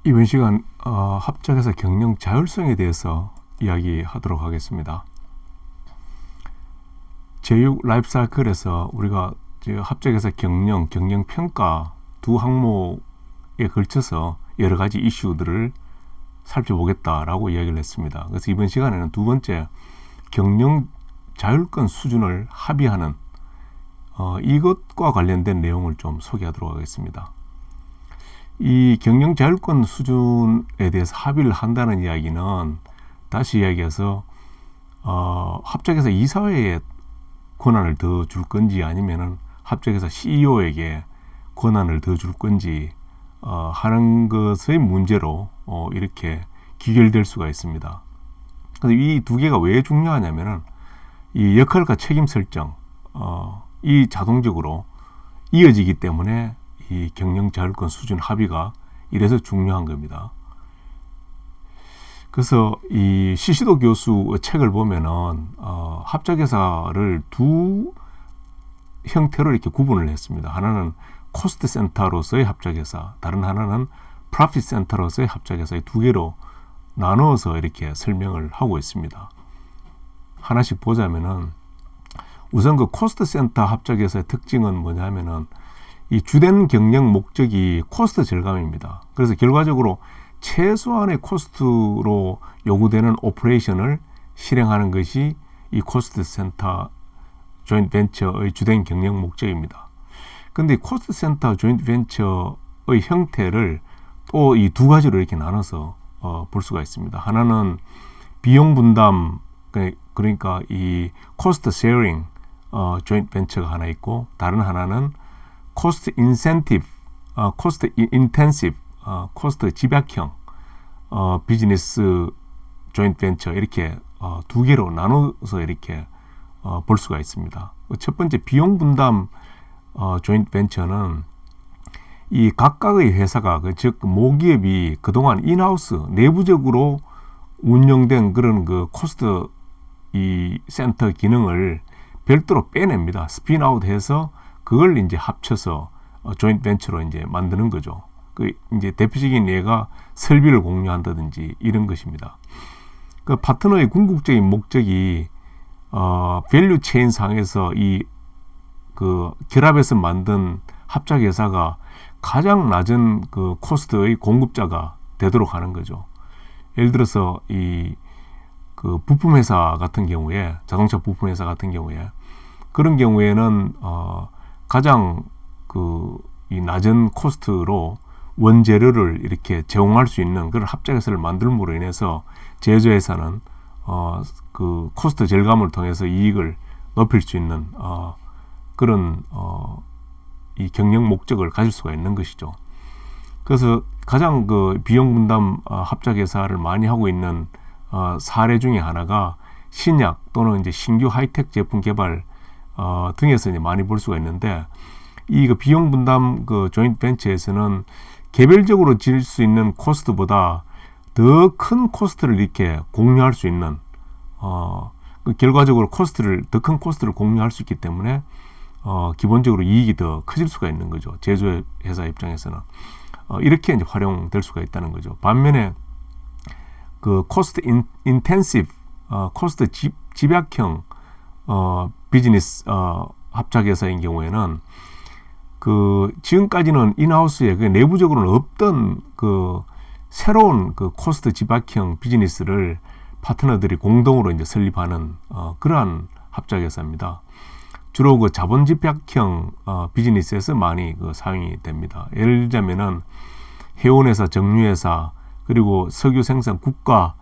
이번 시간 합작에서 경영 자율성에 대해서 이야기하도록 하겠습니다. 제6 라이프사이클에서 우리가 합작에서 경영 평가 두 항목에 걸쳐서 여러 가지 이슈들을 살펴보겠다라고 이야기를 했습니다. 그래서 이번 시간에는 두 번째 경영 자율권 수준을 합의하는 이것과 관련된 내용을 좀 소개하도록 하겠습니다. 이 경영 자율권 수준에 대해서 합의를 한다는 이야기는 다시 이야기해서 합작에서 이사회에 권한을 더 줄 건지 아니면은 합작에서 CEO에게 권한을 더 줄 건지 하는 것의 문제로 이렇게 귀결될 수가 있습니다. 그래서 이 두 개가 왜 중요하냐면은 이 역할과 책임 설정 이 자동적으로 이어지기 때문에 이 경영 자율권 수준 합의가 이래서 중요한 겁니다. 그래서 이 시시도 교수의 책을 보면은 합작회사를 두 형태로 이렇게 구분을 했습니다. 하나는 코스트 센터로서의 합작회사, 다른 하나는 프로핏 센터로서의 합작회사, 이 두 개로 나누어서 이렇게 설명을 하고 있습니다. 하나씩 보자면은 우선 그 코스트 센터 합작회사의 특징은 뭐냐면은 이 주된 경영 목적이 코스트 절감입니다. 그래서 결과적으로 최소한의 코스트로 요구되는 오퍼레이션을 실행하는 것이 이 코스트 센터 조인트 벤처의 주된 경영 목적입니다. 그런데 코스트 센터 조인트 벤처의 형태를 또 이 두 가지로 이렇게 나눠서 볼 수가 있습니다. 하나는 비용 분담, 그러니까 이 코스트 쉐어링 조인트 벤처가 하나 있고, 다른 하나는 코스트 인센티브, 코스트 인텐시브, 코스트 집약형 비즈니스 조인트 벤처, 이렇게 두 개로 나눠서 이렇게 볼 수가 있습니다. 첫 번째 비용 분담 조인트 벤처는 이 각각의 회사가 즉 모기업이 그동안 인하우스 내부적으로 운영된 그런 그 코스트 이 센터 기능을 별도로 빼냅니다. 스핀아웃 해서 그걸 이제 합쳐서 조인트 벤처로 이제 만드는 거죠. 그 이제 대표적인 예가 설비를 공유한다든지 이런 것입니다. 그 파트너의 궁극적인 목적이 밸류 체인 상에서 이 그 결합해서 만든 합작 회사가 가장 낮은 그 코스트의 공급자가 되도록 하는 거죠. 예를 들어서 이 그 부품 회사 같은 경우에, 자동차 부품 회사 같은 경우에 그런 경우에는 가장 그 이 낮은 코스트로 원재료를 이렇게 제공할 수 있는 그런 합작회사를 만들므로 인해서 제조회사는 그 코스트 절감을 통해서 이익을 높일 수 있는 그런 이 경영 목적을 가질 수가 있는 것이죠. 그래서 가장 그 비용 분담 합작회사를 많이 하고 있는 사례 중에 하나가 신약 또는 이제 신규 하이텍 제품 개발 등에서 이제 많이 볼 수가 있는데, 이 그 비용 분담 그 조인트 벤처에서는 개별적으로 지을 수 있는 코스트보다 더 큰 코스트를 이렇게 공유할 수 있는 결과적으로 더 큰 코스트를 공유할 수 있기 때문에 기본적으로 이익이 더 커질 수가 있는 거죠. 제조회사 입장에서는 이렇게 이제 활용될 수가 있다는 거죠. 반면에 그 코스트 인텐시브, 코스트 집약형 비즈니스 합작회사인 경우에는 그 지금까지는 인하우스에 그 내부적으로는 없던 그 새로운 그 코스트 집약형 비즈니스를 파트너들이 공동으로 이제 설립하는 그러한 합작회사입니다. 주로 그 자본 집약형 비즈니스에서 많이 그 사용이 됩니다. 예를 들자면은 해운회사, 정유회사, 그리고 석유 생산 국가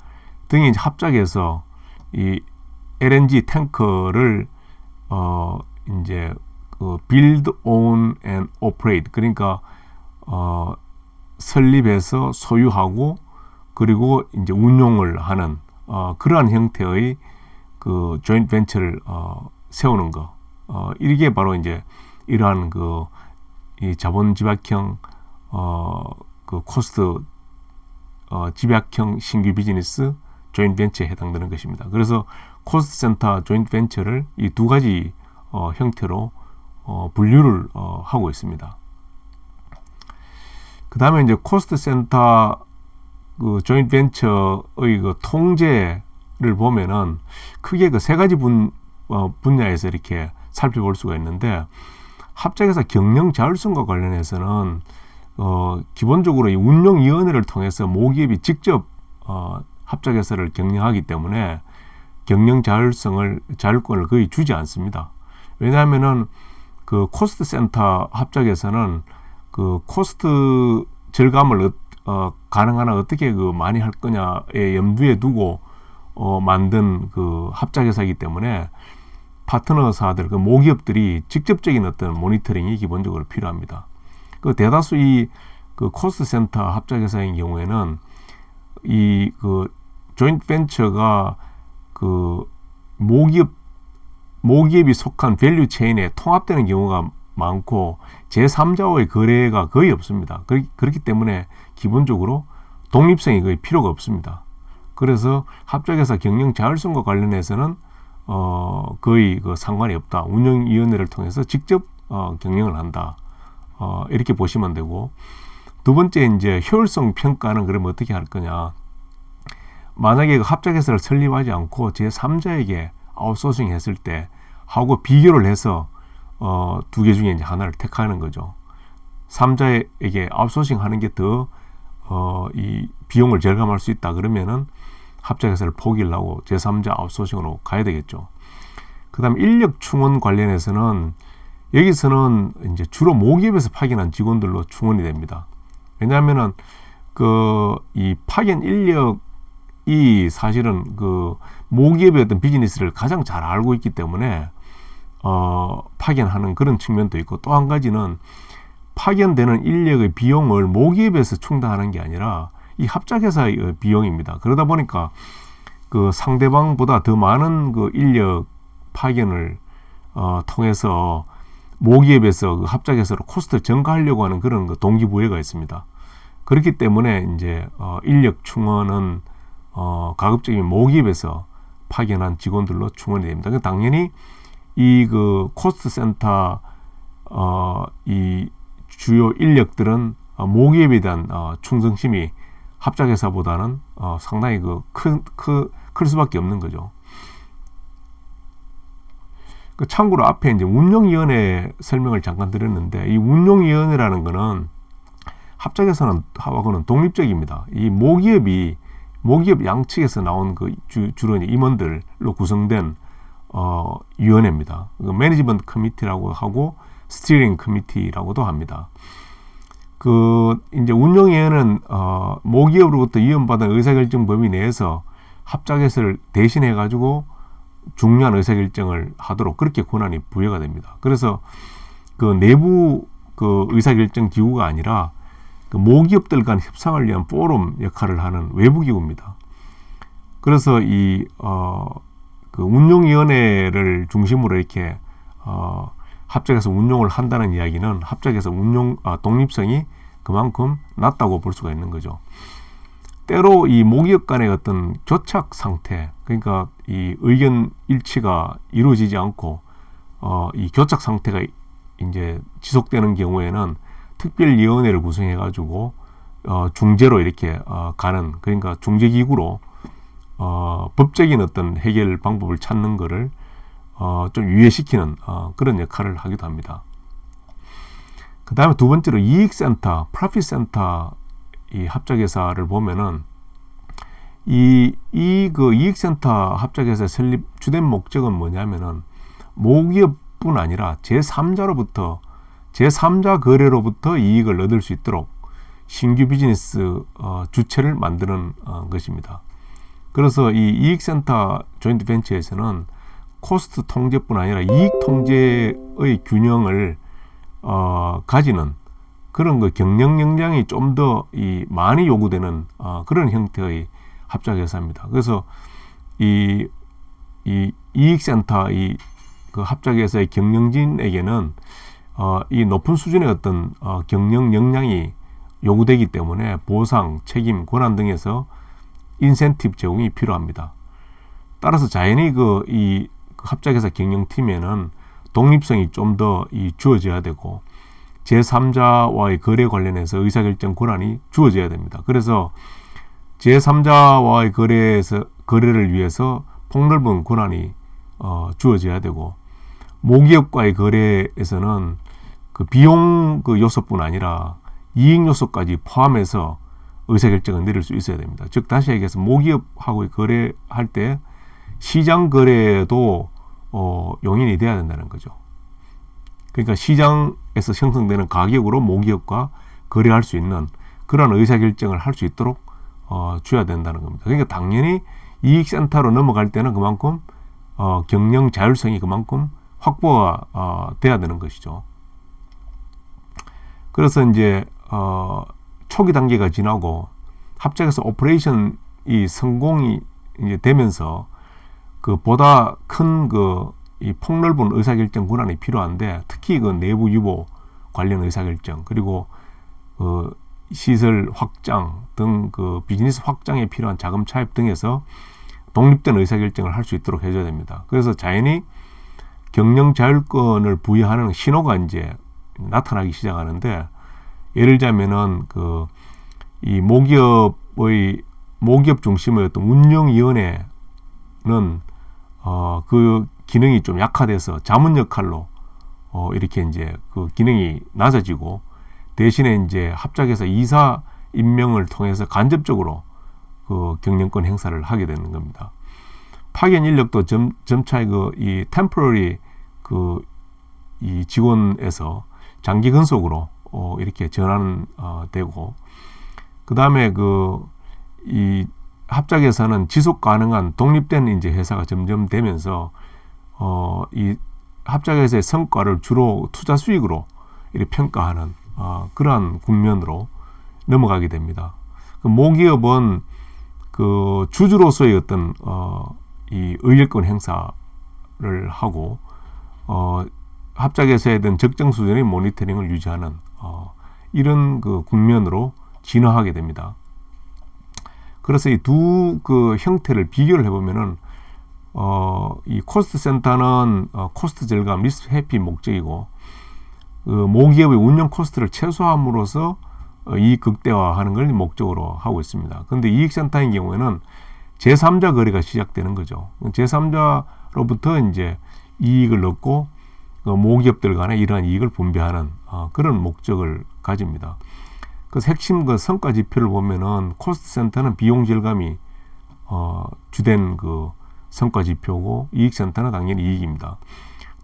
등이 이제 합작해서 이 LNG 탱커를 이제 그 build, own and operate, 그러니까 설립해서 소유하고 그리고 이제 운용을 하는 그러한 형태의 그 조인트 벤처를 세우는 거. 이게 바로 이제 이러한 그 이 자본 집약형 그 코스트 집약형 신규 비즈니스 조인트 벤처에 해당되는 것입니다. 그래서 코스트 센터 조인트 벤처를 이 두 가지 형태로 분류를 하고 있습니다. 그 다음에 이제 코스트 센터 그 조인트 벤처의 그 통제를 보면은 크게 그 세 가지 분야에서 이렇게 살펴볼 수가 있는데, 합작회사 경영 자율성과 관련해서는 기본적으로 이 운영위원회를 통해서 모기업이 직접 합작회사를 경영하기 때문에 경영 자율권을 거의 주지 않습니다. 왜냐하면은 그 코스트 센터 합작에서는 그 코스트 절감을 가능한 한 어떻게 그 많이 할 거냐에 염두에 두고 만든 그 합작회사이기 때문에 파트너사들, 그 모기업들이 직접적인 어떤 모니터링이 기본적으로 필요합니다. 그 대다수 그 코스트 센터 합작회사인 경우에는 이 그 조인트 벤처가 그 모기업이 속한 밸류 체인에 통합되는 경우가 많고 제3자와의 거래가 거의 없습니다. 그렇기 때문에 기본적으로 독립성이 거의 필요가 없습니다. 그래서 합작회사 경영 자율성과 관련해서는 거의 그 상관이 없다. 운영위원회를 통해서 직접 경영을 한다. 이렇게 보시면 되고, 두 번째 이제 효율성 평가는 그러면 어떻게 할 거냐. 만약에 그 합작회사를 설립하지 않고 제3자에게 아웃소싱 했을 때 하고 비교를 해서 두 개 중에 이제 하나를 택하는 거죠. 3자에게 아웃소싱 하는 게 더 이 비용을 절감할 수 있다 그러면은 합작회사를 포기를 하고 제3자 아웃소싱으로 가야 되겠죠. 그 다음 인력 충원 관련해서는 여기서는 이제 주로 모기업에서 파견한 직원들로 충원이 됩니다. 왜냐하면은 이 파견 인력이 사실은 그 모기업의 어떤 비즈니스를 가장 잘 알고 있기 때문에 파견하는 그런 측면도 있고, 또 한 가지는 파견되는 인력의 비용을 모기업에서 충당하는 게 아니라 이 합작회사의 비용입니다. 그러다 보니까 그 상대방보다 더 많은 그 인력 파견을 통해서 모기업에서 그 합작회사로 코스트를 전가하려고 하는 그런 그 동기부여가 있습니다. 그렇기 때문에 이제 인력 충원은 가급적이면 모기업에서 파견한 직원들로 충원이 됩니다. 당연히 이 그 코스트 센터 이 주요 인력들은 모기업에 대한 충성심이 합작회사보다는 상당히 클 수밖에 없는 거죠. 참고로 앞에 이제 운영위원회 설명을 잠깐 드렸는데, 이 운영위원회라는 거는 합작회사하고는 독립적입니다. 이 모기업 양측에서 나온 그 주로 임원들로 구성된 위원회입니다. 매니지먼트 커미티라고 하고 스티어링 커미티라고도 합니다. 이제 운영위원회는 모기업으로부터 이원받은 의사결정 범위 내에서 합작회사를 대신해 가지고 중요한 의사결정을 하도록 그렇게 권한이 부여가 됩니다. 그래서 그 내부 그 의사결정 기구가 아니라 그 모기업들 간 협상을 위한 포럼 역할을 하는 외부 기구입니다. 그래서 그 운용위원회를 중심으로 이렇게 합작해서 운용을 한다는 이야기는 합작해서 독립성이 그만큼 낮다고 볼 수가 있는 거죠. 때로 이 모기업 간의 어떤 교착 상태, 그러니까 이 의견 일치가 이루어지지 않고 이 교착 상태가 이제 지속되는 경우에는 특별위원회를 구성해 가지고 중재로 이렇게 가는, 그러니까 중재기구로 법적인 어떤 해결 방법을 찾는 거를 좀 유예시키는 그런 역할을 하기도 합니다. 그 다음에 두 번째로 이익센터, 프로핏센터 이 합작회사를 보면은 그 이익센터 합작회사 설립 주된 목적은 뭐냐면은 모기업뿐 아니라 제3자 거래로부터 이익을 얻을 수 있도록 신규 비즈니스 주체를 만드는 것입니다. 그래서 이 이익센터 조인트 벤처에서는 코스트 통제뿐 아니라 이익 통제의 균형을 가지는 그런 그 경영 역량이 좀 더 많이 요구되는 그런 형태의 합작회사입니다. 그래서 이 이익센터 그 합작회사의 경영진에게는 이 높은 수준의 어떤 경영 역량이 요구되기 때문에 보상, 책임, 권한 등에서 인센티브 제공이 필요합니다. 따라서 자연히 이 합작회사 경영팀에는 독립성이 좀 더 주어져야 되고 제3자와의 거래 관련해서 의사결정 권한이 주어져야 됩니다. 그래서 제3자와의 거래를 위해서 폭넓은 권한이 주어져야 되고, 모기업과의 거래에서는 그 비용 그 요소뿐 아니라 이익 요소까지 포함해서 의사결정을 내릴 수 있어야 됩니다. 즉 다시 얘기해서 모기업하고 거래할 때 시장 거래도 용인이 돼야 된다는 거죠. 그러니까 시장에서 형성되는 가격으로 모기업과 거래할 수 있는 그런 의사결정을 할 수 있도록 줘야 된다는 겁니다. 그러니까 당연히 이익센터로 넘어갈 때는 그만큼 경영 자율성이 그만큼 확보가 돼야 되는 것이죠. 그래서 이제 초기 단계가 지나고 합작에서 오퍼레이션이 성공이 이제 되면서 그 보다 큰 이 폭넓은 의사결정 권한이 필요한데, 특히 그 내부 유보 관련 의사결정, 그리고 시설 확장 등 그 비즈니스 확장에 필요한 자금 차입 등에서 독립된 의사결정을 할 수 있도록 해줘야 됩니다. 그래서 자연히 경영 자율권을 부여하는 신호가 이제 나타나기 시작하는데, 예를 들자면은 이 모기업 중심의 어떤 운영위원회는 그 기능이 좀 약화돼서 자문 역할로 이렇게 이제 그 기능이 낮아지고, 대신에 이제 합작에서 이사 임명을 통해서 간접적으로 그 경영권 행사를 하게 되는 겁니다. 파견 인력도 점차 이 temporary 이 직원에서 장기 근속으로 이렇게 전환되고, 그 다음에 이 합작에서는 지속 가능한 독립된 이제 회사가 점점 되면서 이 합작에서의 성과를 주로 투자 수익으로 이렇게 평가하는 그러한 국면으로 넘어가게 됩니다. 모기업은 그 주주로서의 어떤 이 의결권 행사를 하고 합작에서 해야 되는 적정 수준의 모니터링을 유지하는 이런 그 국면으로 진화하게 됩니다. 그래서 이 두 그 형태를 비교를 해보면은 이 코스트 센터는 코스트 절감, 리스크 회피 목적이고, 그 모기업의 운영 코스트를 최소함으로써 이익 극대화하는 걸 목적으로 하고 있습니다. 그런데 이익센터인 경우에는 제3자 거래가 시작되는 거죠. 제3자로부터 이제 이익을 얻고 모기업들 간에 이러한 이익을 분배하는 그런 목적을 가집니다. 그래서 핵심 그 성과 지표를 보면은 코스트 센터는 비용 절감이 주된 그 성과 지표고, 이익센터는 당연히 이익입니다.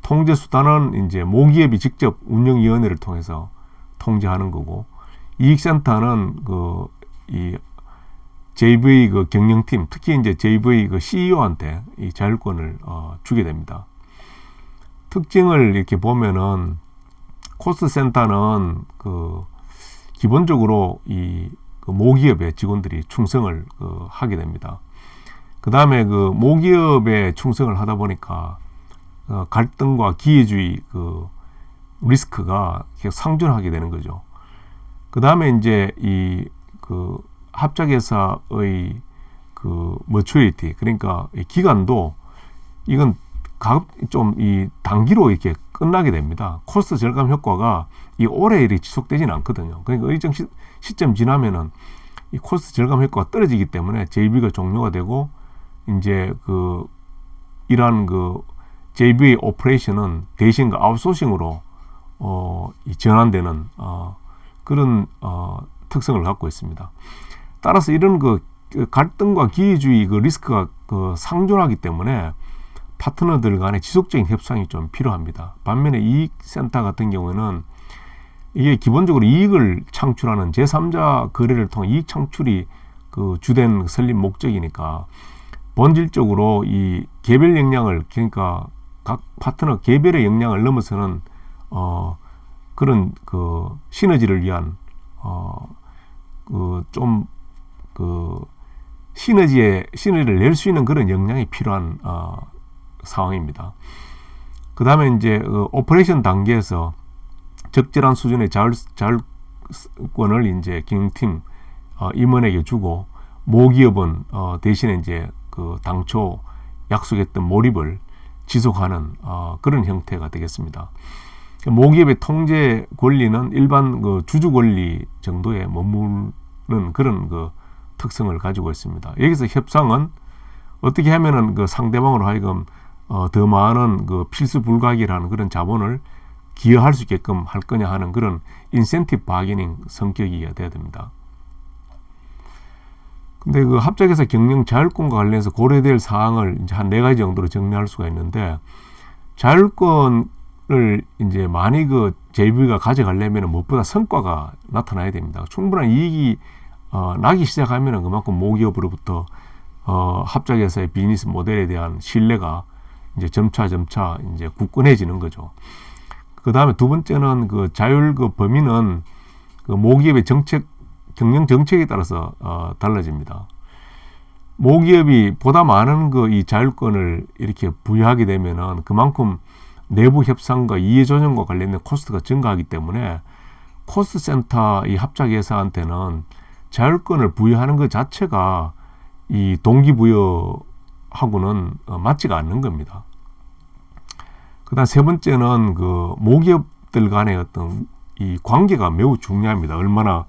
통제 수단은 이제 모기업이 직접 운영위원회를 통해서 통제하는 거고, 이익센터는 이 JV 그 경영팀, 특히 이제 JV 그 CEO한테 이 자율권을 주게 됩니다. 특징을 이렇게 보면은 코스트 센터는 기본적으로 이 모기업의 직원들이 충성을 하게 됩니다. 그 다음에 모기업에 충성을 하다 보니까 갈등과 기회주의 리스크가 계속 상존하게 되는 거죠. 그 다음에 이제 이 합작회사의 maturity, 그러니까 이 기간도 이건 좀 이 단기로 이렇게 끝나게 됩니다. 코스트 절감 효과가 이 오래 이렇게 지속되지는 않거든요. 그러니까 일정 시점 지나면은 이 코스트 절감 효과가 떨어지기 때문에 JV가 종료가 되고, 이제 이러한 JV 오퍼레이션은 대신 아웃소싱으로 이 전환되는 그런 특성을 갖고 있습니다. 따라서 이런 갈등과 기회주의 리스크가 상존하기 때문에 파트너들 간의 지속적인 협상이 좀 필요합니다. 반면에 이익센터 같은 경우에는 이게 기본적으로 이익을 창출하는 제3자 거래를 통한 이익 창출이 주된 설립 목적이니까, 본질적으로 이 개별 역량을, 그러니까 각 파트너 개별의 역량을 넘어서는 그런 시너지를 위한 시너지를 낼 수 있는 그런 역량이 필요한 상황입니다. 그 다음에 이제 오퍼레이션 단계에서 적절한 수준의 자율권을 이제 경영팀 임원에게 주고, 모기업은 대신에 이제 당초 약속했던 몰입을 지속하는 그런 형태가 되겠습니다. 모기업의 통제 권리는 일반 주주 권리 정도에 머무르는 그런 특성을 가지고 있습니다. 여기서 협상은 어떻게 하면은 그 상대방으로 하여금 더 많은 그 필수 불가결하는 그런 자본을 기여할 수 있게끔 할 거냐 하는 그런 인센티브 바게닝 성격이 돼야 됩니다. 근데 그 합작에서 경영 자율권과 관련해서 고려될 사항을 이제 한 4가지 정도로 정리할 수가 있는데, 자율권을 이제 많이 그 JV가 가져가려면 무엇보다 성과가 나타나야 됩니다. 충분한 이익이 나기 시작하면 그만큼 모기업으로부터 합작에서의 비즈니스 모델에 대한 신뢰가 이제 점차 이제 굳건해지는 거죠. 그 다음에 두 번째는 그 자율 그 범위는 그 모기업의 경영 정책에 따라서 달라집니다. 모기업이 보다 많은 그 이 자율권을 이렇게 부여하게 되면은 그만큼 내부 협상과 이해 조정과 관련된 코스트가 증가하기 때문에 코스트 센터 이 합작회사한테는 자율권을 부여하는 것 자체가 이 동기부여하고는 맞지가 않는 겁니다. 그다음 세 번째는 그 모기업들 간의 어떤 이 관계가 매우 중요합니다. 얼마나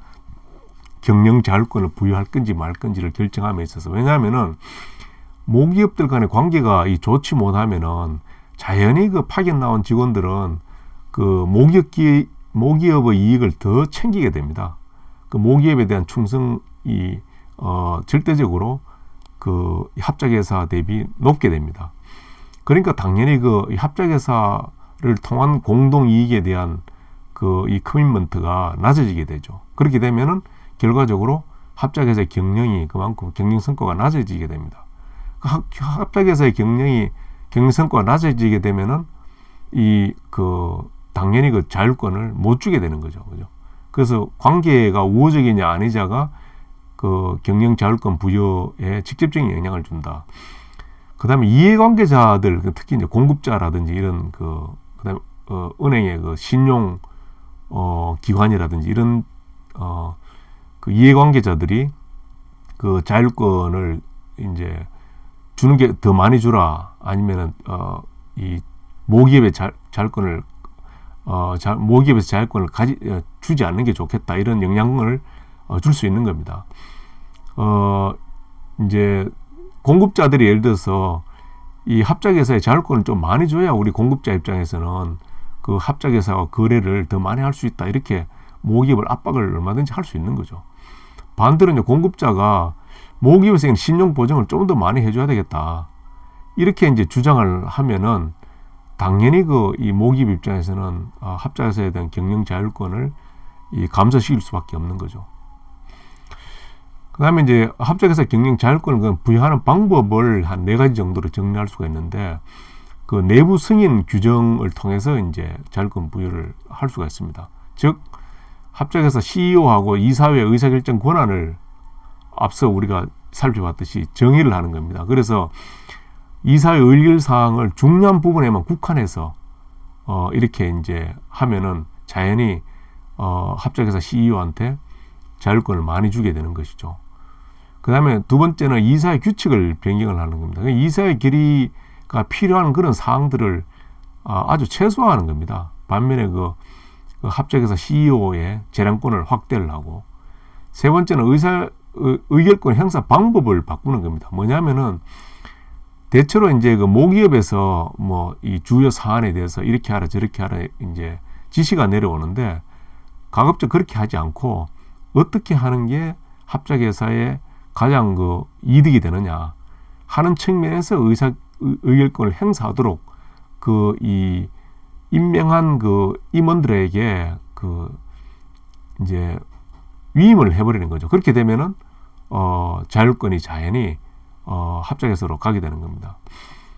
경영 자율권을 부여할 건지 말 건지를 결정함에 있어서. 왜냐하면은 모기업들 간의 관계가 이 좋지 못하면은 자연히 그 파견 나온 직원들은 그 모기업의 이익을 더 챙기게 됩니다. 그 모기업에 대한 충성이 절대적으로 그 합작회사 대비 높게 됩니다. 그러니까 당연히 그 합작회사를 통한 공동이익에 대한 그 이 커밋먼트가 낮아지게 되죠. 그렇게 되면은 결과적으로 합작회사의 경영이 그만큼 경영 성과가 낮아지게 됩니다. 합작회사의 경영 성과가 낮아지게 되면은 당연히 그 자율권을 못 주게 되는 거죠. 그죠? 그래서 관계가 우호적이냐 아니냐가 그 경영 자율권 부여에 직접적인 영향을 준다. 그 다음에 이해관계자들, 특히 이제 공급자라든지 이런 그다음에 은행의 그 신용 기관이라든지 이런 그 이해관계자들이 그 자율권을 이제 주는 게 더 많이 주라, 아니면은 이 모기업의 자율권을 모기업에서 자율권을 주지 않는 게 좋겠다, 이런 영향을 줄 수 있는 겁니다. 이제 공급자들이 예를 들어서 이 합작회사의 자율권을 좀 많이 줘야 우리 공급자 입장에서는 그 합작회사와 거래를 더 많이 할 수 있다, 이렇게 모기업을 압박을 얼마든지 할 수 있는 거죠. 반대로 이제 공급자가 모기업에서 신용 보증을 좀 더 많이 해줘야 되겠다, 이렇게 이제 주장을 하면은 당연히 이 모기업 입장에서는 합작회사에 대한 경영 자율권을 감소시킬 수밖에 없는 거죠. 그 다음에 이제 합작회사 경영 자율권을 부여하는 방법을 한 4가지 정도로 정리할 수가 있는데, 그 내부 승인 규정을 통해서 이제 자율권 부여를 할 수가 있습니다. 즉, 합작회사 CEO하고 이사회 의사결정 권한을 앞서 우리가 살펴봤듯이 정의를 하는 겁니다. 그래서 이사회 의결사항을 중요한 부분에만 국한해서 이렇게 이제 하면은 자연히 합작회사 CEO한테 자율권을 많이 주게 되는 것이죠. 그 다음에 두 번째는 이사회 규칙을 변경을 하는 겁니다. 이사회 결의가 필요한 그런 사항들을 아주 최소화하는 겁니다. 반면에 그 합작회사 CEO의 재량권을 확대를 하고, 세 번째는 의결권 행사 방법을 바꾸는 겁니다. 뭐냐면은 대체로 이제 그 모기업에서 뭐 이 주요 사안에 대해서 이렇게 하라 저렇게 하라 이제 지시가 내려오는데, 가급적 그렇게 하지 않고 어떻게 하는 게 합작회사에 가장 그 이득이 되느냐 하는 측면에서 의결권을 행사하도록 이 임명한 그 임원들에게 이제 위임을 해버리는 거죠. 그렇게 되면은 자율권이 자연히 합작회사로 가게 되는 겁니다.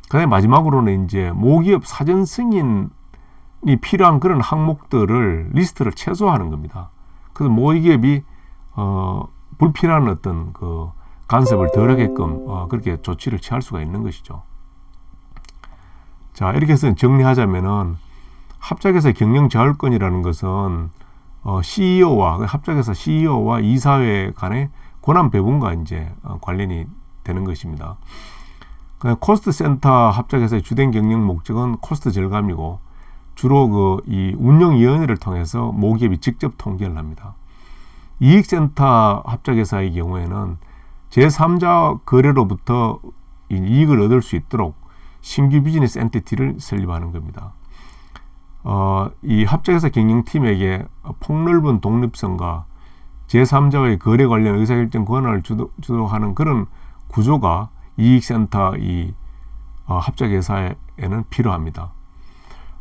그다음에 마지막으로는 이제 모기업 사전 승인이 필요한 그런 항목들을 리스트를 최소화하는 겁니다. 그래서 모기업이 불필요한 어떤 그 간섭을 덜하게끔 그렇게 조치를 취할 수가 있는 것이죠. 자, 이렇게 해서 정리하자면은 합작회사 경영 자율권이라는 것은 합작회사 CEO와 이사회 간의 권한 배분과 이제 관련이 되는 것입니다. 코스트 센터 합작회사의 주된 경영 목적은 코스트 절감이고, 주로 이 운영위원회를 통해서 모기업이 직접 통계를 합니다. 이익센터 합작회사의 경우에는 제3자 거래로부터 이익을 얻을 수 있도록 신규 비즈니스 엔티티를 설립하는 겁니다. 이 합작회사 경영팀에게 폭넓은 독립성과 제3자와의 거래 관련 의사결정 권한을 주도하는 그런 구조가 이익센터 이 합작회사에는 필요합니다.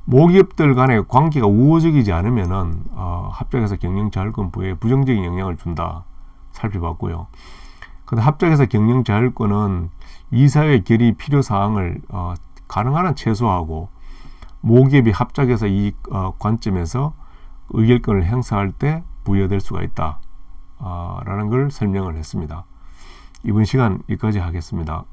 모기업들 간의 관계가 우호적이지 않으면은 합작회사 경영자율권부에 부정적인 영향을 준다 살펴봤고요. 근데 합작회사 경영자율권은 이사회 결의 필요사항을 가능한 한 최소화하고 모기업이 합작회사 이익 관점에서 의결권을 행사할 때 부여될 수가 있다 라는 걸 설명을 했습니다. 이번 시간 여기까지 하겠습니다.